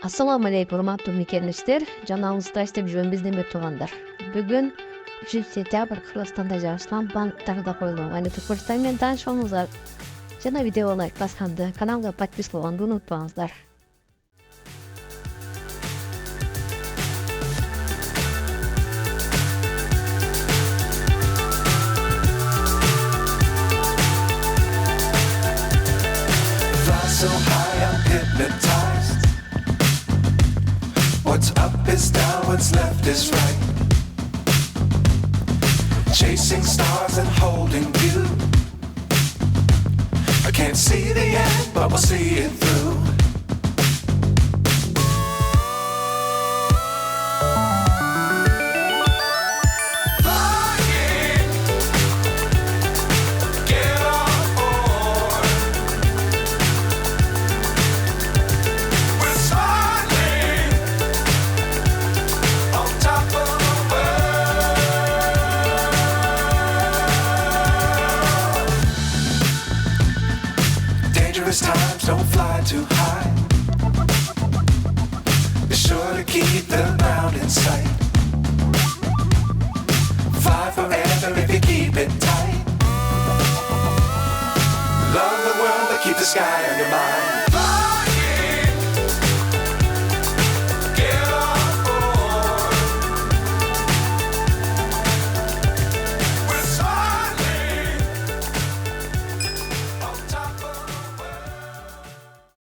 Assalamu алейкум, урматтуу мекендештер. Жанагыңызда иштеп жүргөн биздин бир туугандар. Бүгүн 3 сентябрь Кыргызстанда жашаган банктарда коюлган валюта курстары менен таанышып алыңыздар. Жана видеого лайк басканды, каналга подписка болгонду унутпаңыздар. So high I'm hypnotized. What's up is down, what's left is right. Chasing stars and holding you. I can't see the end, but we'll see it through. Times don't fly too high. Be sure to keep the ground in sight. Fly forever if you keep it tight. Love the world, but keep the sky on your mind.